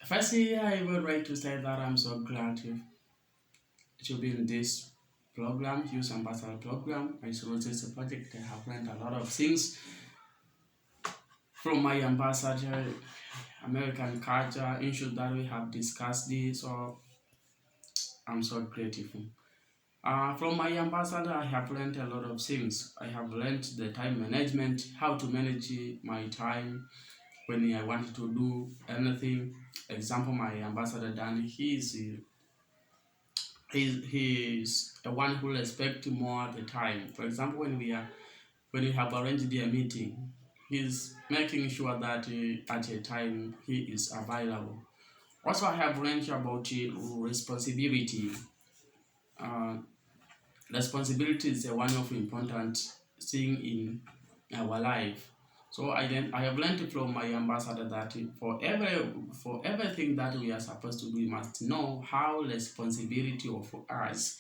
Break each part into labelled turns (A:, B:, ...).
A: Firstly, I would like to say that I'm so glad to be in this program, Youth Ambassador program. I suppose it's a project I have learned a lot of things from my ambassador, American culture, issues that we have discussed this, so I'm so grateful. From my ambassador, I have learned a lot of things. I have learned the time management, how to manage my time when I want to do anything. Example, my ambassador Dan, he's the one who respects more the time. For example, when we have arranged a meeting, he's making sure that at a time he is available. Also, I have learned about responsibility. Uh, Responsibility is one of important thing in our life. So I have learned from my ambassador that for everything that we are supposed to do, we must know how responsibility of us,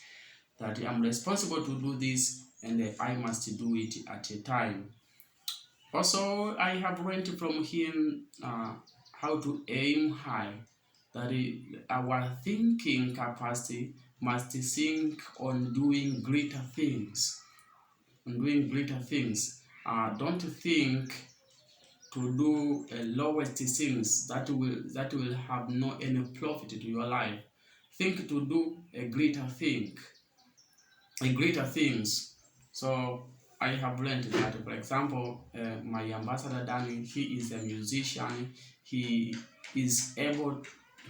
A: that I'm responsible to do this and I must do it at a time. Also, I have learned from him how to aim high, that our thinking capacity must think on doing greater things, don't think to do lowest things that will have no any profit to your life. Think to do a greater things. So I have learned that, for example, my ambassador Danny, he is a musician. He is able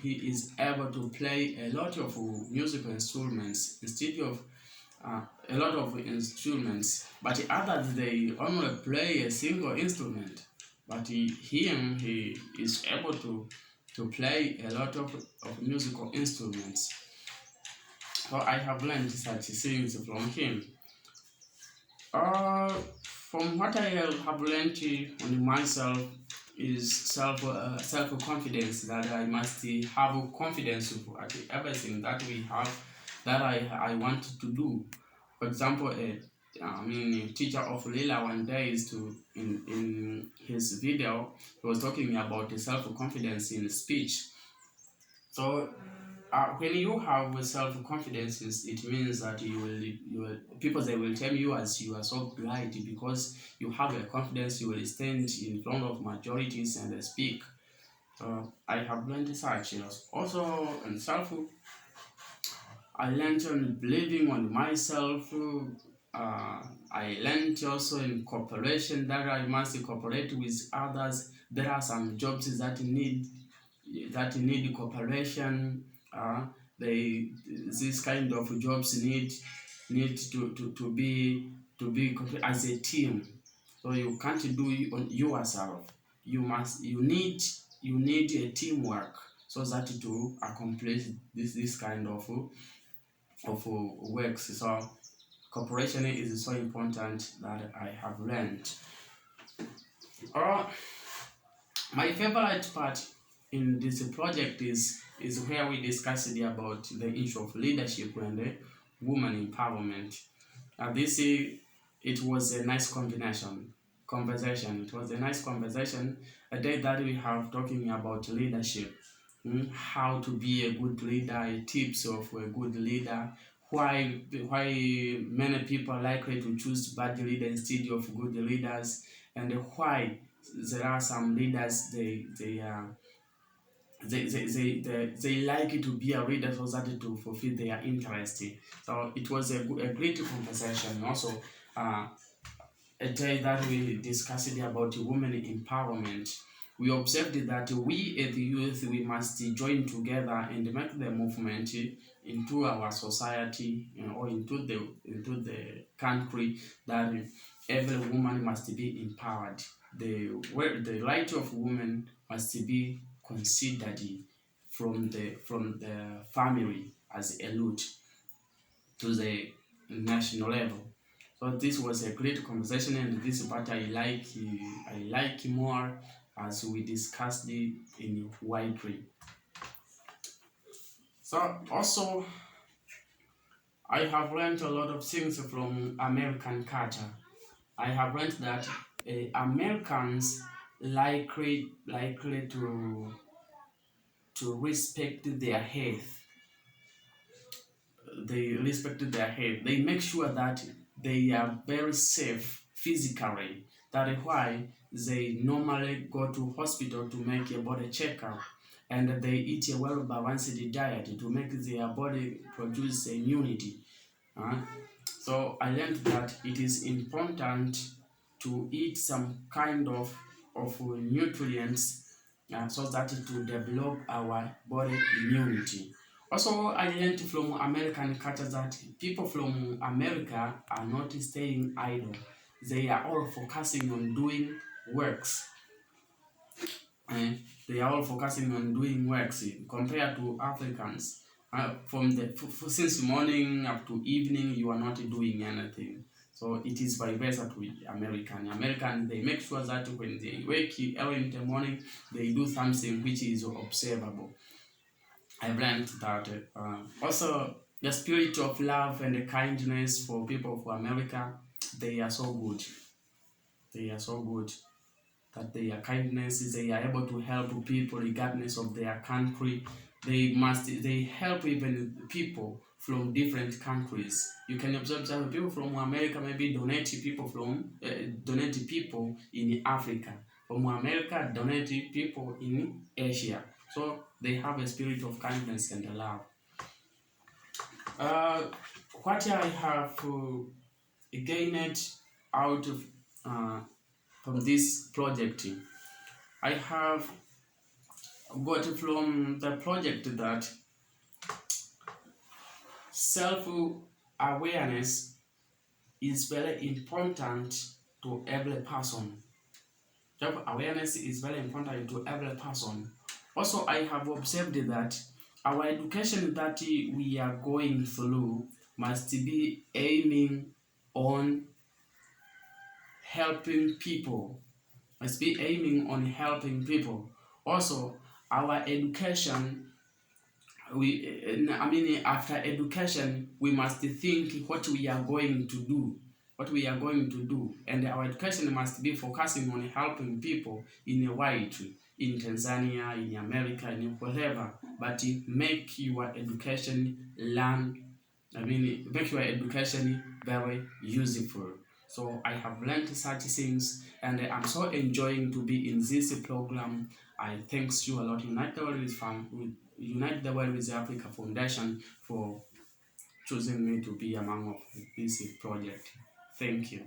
A: he is able to play a lot of musical instruments instead of a lot of instruments, but others they only play a single instrument. But he is able to play a lot of musical instruments. So I have learned such things from him. Uh, from what I have learned on myself is self confidence, that I must have confidence at everything that we have, that I want to do. For example, a teacher of Lila one day is to in his video he was talking about the self confidence in speech. So when you have self confidence, it means that you will people they will tell you as you are so bright because you have a confidence. You will stand in front of majorities and speak. So I have learned such. Also in self, I learned on believing on myself. I learned also in cooperation that I must cooperate with others. There are some jobs that need cooperation. Uh, they This kind of jobs need to be as a team. So you can't do it on yourself. You need a teamwork so that to accomplish this kind of works. So cooperation is so important that I have learned. Uh, my favorite part in this project is where we discussed about the issue of leadership and woman empowerment. This it was a nice conversation. It was a nice conversation. A day that we have talking about leadership, how to be a good leader, tips of a good leader, why many people are likely to choose bad leaders instead of good leaders, and why there are some leaders they like it to be a leader so that to fulfill their interest. So it was a great conversation. Also, a day that we discussed about women empowerment. We observed that we as the youth we must join together and make the movement into our society, or into the country, that every woman must be empowered. The right of women must be considered from the family as a root to the national level. So this was a great conversation, and this part I like more as we discussed it in widely. So also I have learned a lot of things from American culture. I have learned that Americans likely to respect their health. They respect their health. They make sure that they are very safe physically. That is why they normally go to hospital to make a body checkup, and they eat a well balanced diet to make their body produce immunity. Uh, so I learned that it is important to eat some kind of nutrients so that to develop our body immunity. Also, I learned from American culture that people from America are not staying idle. They are all focusing on doing works. And they are all focusing on doing works compared to Africans. From the since morning up to evening, you are not doing anything. So it is vice versa to American, they make sure that when they wake early in the morning, they do something which is observable. I've learned that also the spirit of love and kindness for people of America, they are so good. They are so good that their kindness, they are able to help people regardless of their country. They help even people from different countries. You can observe that people from America maybe donate people in Africa. From America donate people in Asia. So they have a spirit of kindness and love. Uh, what I have gained out of from this project, I have got from the project that self-awareness is very important to every person. Self-awareness is very important to every person. Also, I have observed that our education that we are going through must be aiming on helping people. Must be aiming on helping people. Also, our education after education we must think what we are going to do, and our education must be focusing on helping people in a wide, in Tanzania, in America, in whatever, but make your education make your education very useful. So I have learned such things, and I'm so enjoying to be in this program. I thanks you a lot, Unite the World with Africa Foundation, for choosing me to be among of this project. Thank you.